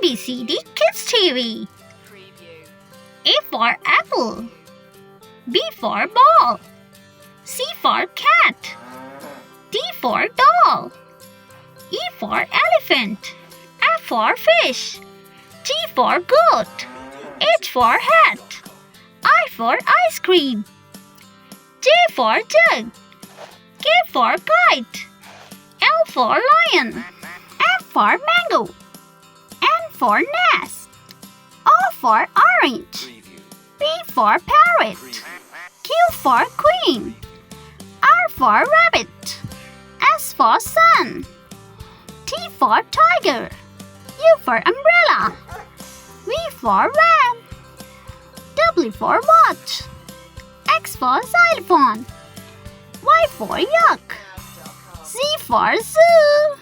ABCD Kids TV. A for apple. B for ball. C for cat. D for doll. E for elephant. F for fish. G for goat. H for hat. I for ice cream. J for jug. K for kite. L for lion. M for mango. N for nest. O for orange. P for parrot. Q for queen. R for rabbit. S for sun. T for tiger. U for umbrella. V for van. W for watch. X for xylophone. Y for yak. Z for zoo.